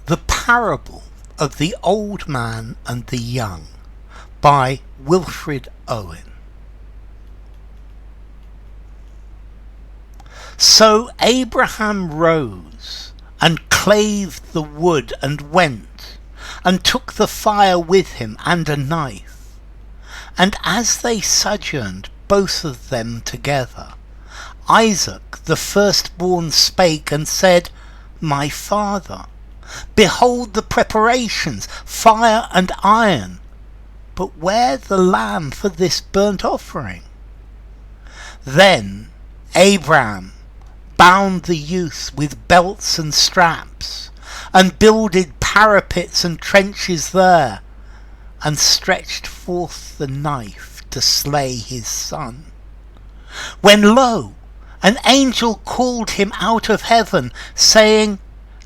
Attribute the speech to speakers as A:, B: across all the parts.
A: The Parable of the Old Man and the Young by Wilfred Owen. So Abraham rose and claved the wood and went, and took the fire with him and a knife. And as they sojourned both of them together, Isaac the firstborn spake and said, My father, behold the preparations, fire and iron, but where the lamb for this burnt offering? Then Abram bound the youth with belts and straps, and builded parapets and trenches there, and stretched forth the knife to slay his son. When lo, an angel called him out of heaven, saying,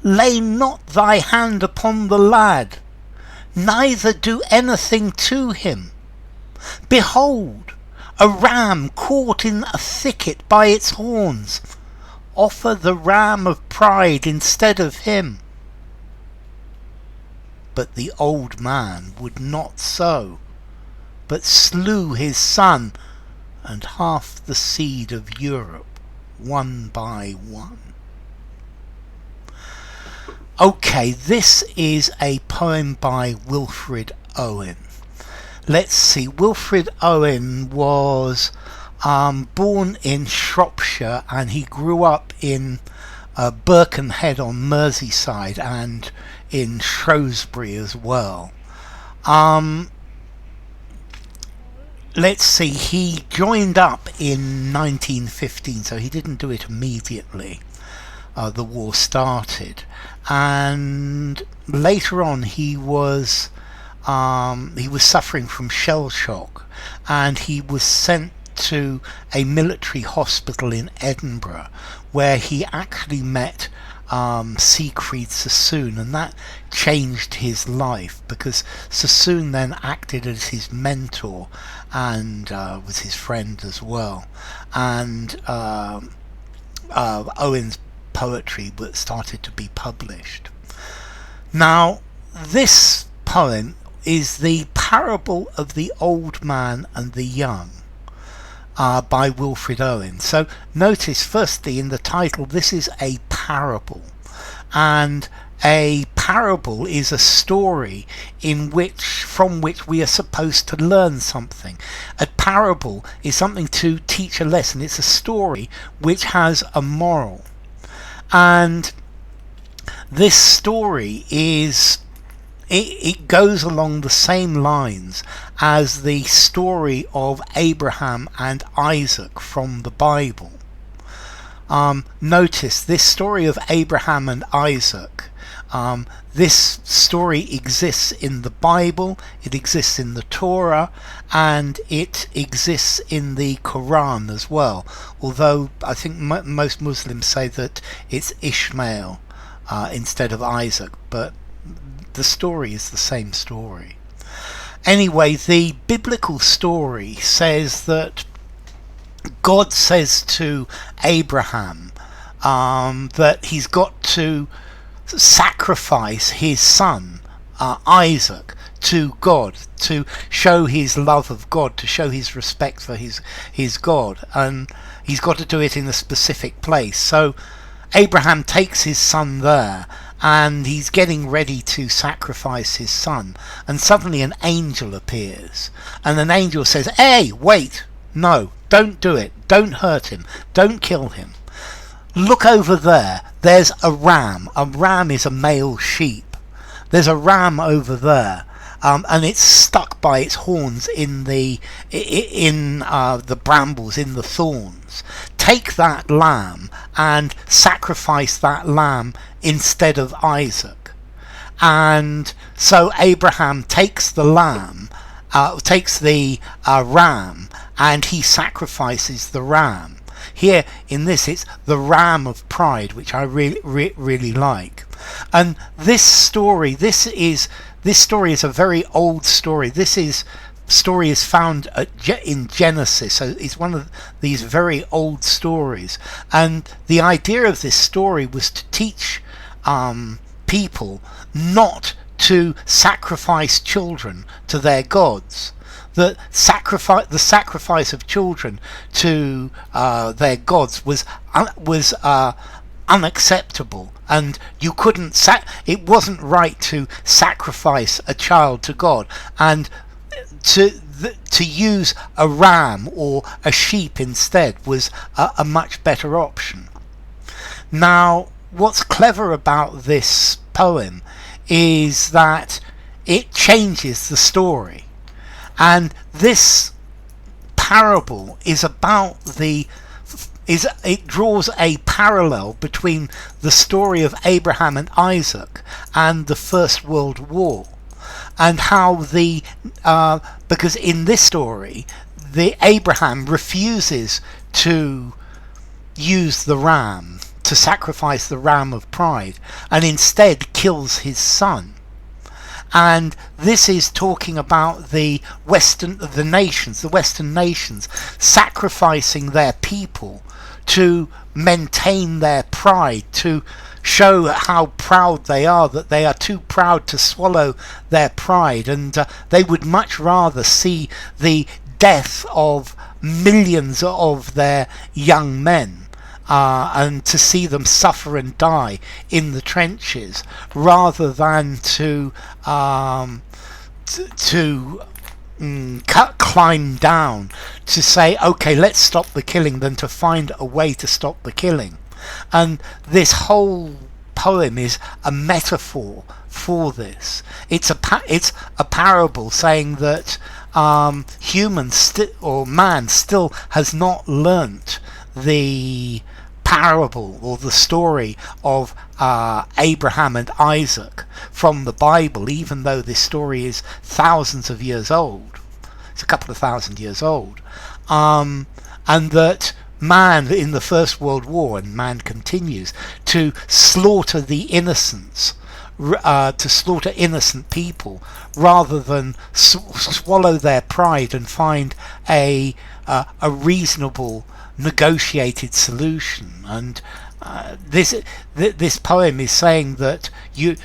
A: Lay not thy hand upon the lad, neither do anything to him. Behold, a ram caught in a thicket by its horns. Offer the ram of pride instead of him. But the old man would not so, but slew his son and half the seed of Europe, one by one. Okay, this is a poem by Wilfred Owen. Let's see, Wilfred Owen was born in Shropshire, and he grew up in Birkenhead on Merseyside and in Shrewsbury as well. Let's see, he joined up in 1915, so he didn't do it immediately. The war started, and later on he was suffering from shell shock, and he was sent to a military hospital in Edinburgh, where he actually met Siegfried Sassoon, and that changed his life, because Sassoon then acted as his mentor and was his friend as well, and Owen's poetry started to be published. Now, this poem is The Parable of the Old Man and the Young by Wilfred Owen. So notice firstly in the title, this is a parable, and a parable is a story from which we are supposed to learn something. A parable is something to teach a lesson. It's a story which has a moral. And this story it goes along the same lines as the story of Abraham and Isaac from the Bible. Notice this story of Abraham and Isaac. This story exists in the Bible, it exists in the Torah, and it exists in the Quran as well. Although I think most Muslims say that it's Ishmael instead of Isaac, but the story is the same story. Anyway, the biblical story says that God says to Abraham that he's got to sacrifice his son Isaac to God, to show his love of God, to show his respect for his God, and he's got to do it in a specific place. So Abraham takes his son there, and he's getting ready to sacrifice his son, and suddenly an angel appears, and an angel says, Hey, wait, no, don't do it, don't hurt him, don't kill him. Look over there, there's a ram. A ram is a male sheep. There's a ram over there, and it's stuck by its horns in the brambles, in the thorns. Take that lamb and sacrifice that lamb instead of Isaac. And so Abraham takes the lamb, takes the ram, and he sacrifices the ram. Here in this, it's the ram of pride, which I really like. And this story is a very old story. Story is found in Genesis, so it's one of these very old stories. And the idea of this story was to teach people not to sacrifice children to their gods. The sacrifice of children to their gods was unacceptable, and you couldn't it wasn't right to sacrifice a child to God, and to use a ram or a sheep instead was a much better option. Now, what's clever about this poem is that it changes the story, and this parable is about it draws a parallel between the story of Abraham and Isaac and the First World War, and how because in this story Abraham refuses to use the ram, to sacrifice the ram of pride, and instead kills his son. And this is talking about the Western nations sacrificing their people to maintain their pride, to show how proud they are, that they are too proud to swallow their pride, and they would much rather see the death of millions of their young men, and to see them suffer and die in the trenches, rather than to climb down to say, okay, let's stop the killing, than to find a way to stop the killing. And this whole poem is a metaphor for this. It's a parable saying that man still has not learnt the parable or the story of Abraham and Isaac from the Bible, even though this story is thousands of years old. It's a couple of thousand years old, and that man in the First World War, and man continues to slaughter the innocents, to slaughter innocent people, rather than swallow their pride and find a reasonable negotiated solution. And this poem is saying that you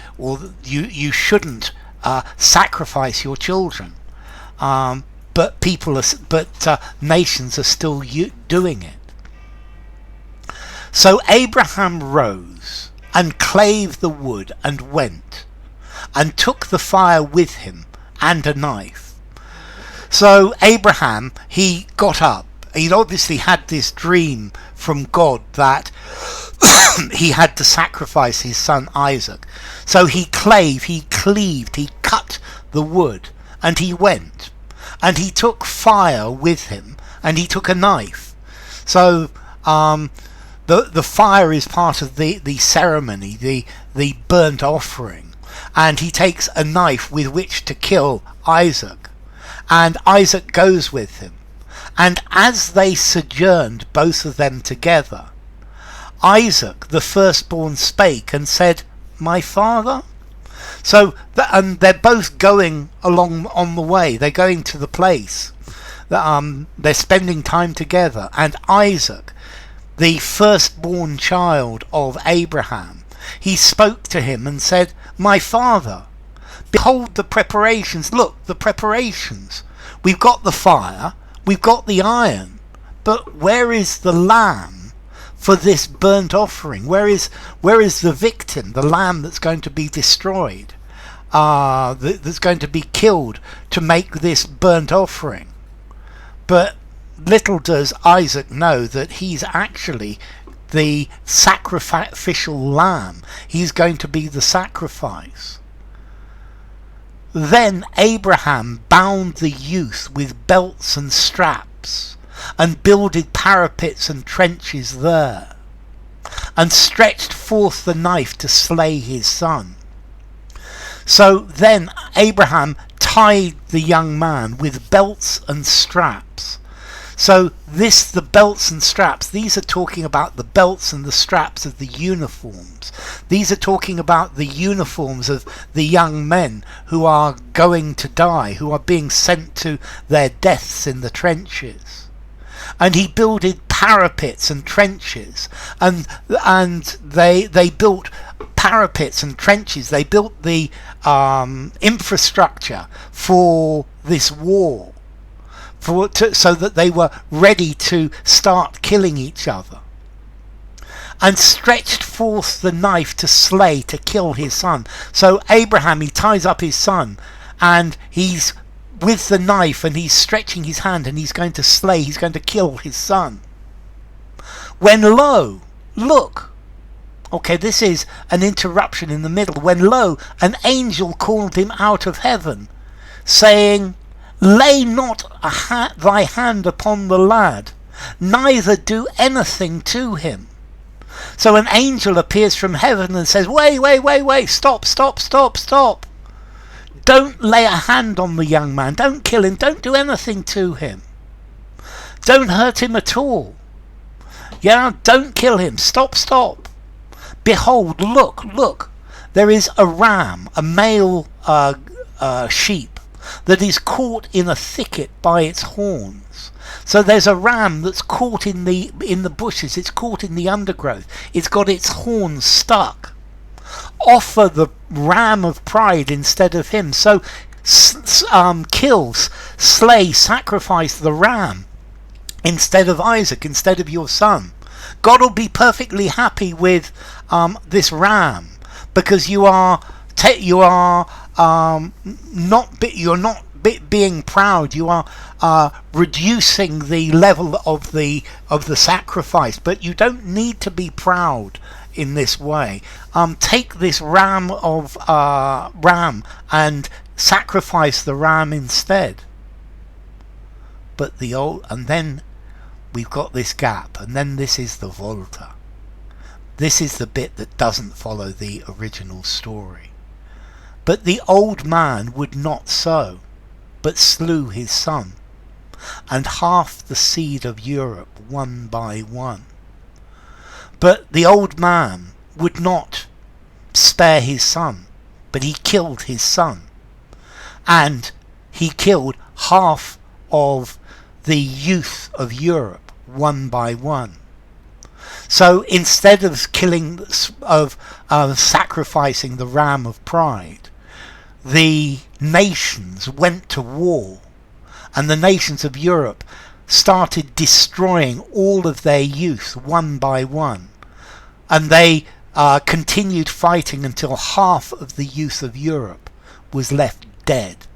A: shouldn't sacrifice your children, but nations are still doing it. So Abraham rose and clave the wood and went, and took the fire with him and a knife. So Abraham, he got up. He'd obviously had this dream from God that he had to sacrifice his son Isaac. So he cleaved, he cut the wood, and he went. And he took fire with him, and he took a knife. So the fire is part of the ceremony, the burnt offering. And he takes a knife with which to kill Isaac. And Isaac goes with him. And as they sojourned, both of them together, Isaac, the firstborn, spake and said, "My father?" So, and they're both going along on the way. They're going to the place. They're spending time together. And Isaac, the firstborn child of Abraham, he spoke to him and said, "My father, behold the preparations. Look, the preparations. We've got the fire. We've got the iron, but where is the lamb for this burnt offering? Where is the victim, the lamb that's going to be destroyed, that's going to be killed to make this burnt offering?" But little does Isaac know that he's actually the sacrificial lamb. He's going to be the sacrifice. Then Abraham bound the youth with belts and straps, and builded parapets and trenches there, and stretched forth the knife to slay his son. So then Abraham tied the young man with belts and straps. So the belts and straps, these are talking about the belts and the straps of the uniforms. These are talking about the uniforms of the young men who are going to die, who are being sent to their deaths in the trenches. And he builded parapets and trenches, and they built parapets and trenches. They built the infrastructure for this war, so that they were ready to start killing each other. And stretched forth the knife to slay, to kill his son. So Abraham, he ties up his son, and he's with the knife, and he's stretching his hand, and he's going to slay, he's going to kill his son. When lo, look, okay, this is an interruption in the middle. When lo, an angel called him out of heaven, saying, lay not thy hand upon the lad, neither do anything to him. So an angel appears from heaven and says, wait, stop. Don't lay a hand on the young man. Don't kill him. Don't do anything to him. Don't hurt him at all. Yeah, don't kill him. Stop. Behold, look. There is a ram, a male sheep, that is caught in a thicket by its horns. So there's a ram that's caught in the bushes. It's caught in the undergrowth. It's got its horns stuck. Offer the ram of pride instead of him. So slay, sacrifice the ram instead of Isaac, instead of your son. God will be perfectly happy with this ram, because you're not being proud. You are reducing the level of the sacrifice, but you don't need to be proud in this way. Take this ram and sacrifice the ram instead. But and then we've got this gap, and then this is the volta. This is the bit that doesn't follow the original story. But the old man would not so, but slew his son, and half the seed of Europe one by one. But the old man would not spare his son, but he killed his son, and he killed half of the youth of Europe one by one. So instead of sacrificing the ram of pride, the nations went to war, and the nations of Europe started destroying all of their youth one by one, and they continued fighting until half of the youth of Europe was left dead.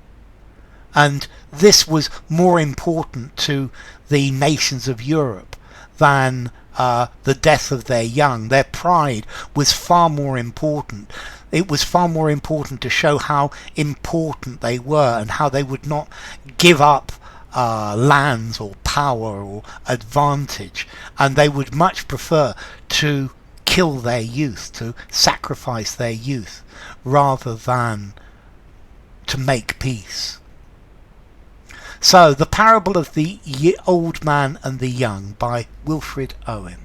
A: And this was more important to the nations of Europe than the death of their young. Their pride was far more important. It was far more important to show how important they were, and how they would not give up lands or power or advantage, and they would much prefer to kill their youth, to sacrifice their youth, rather than to make peace. So, the parable of the old man and the young, by Wilfred Owen.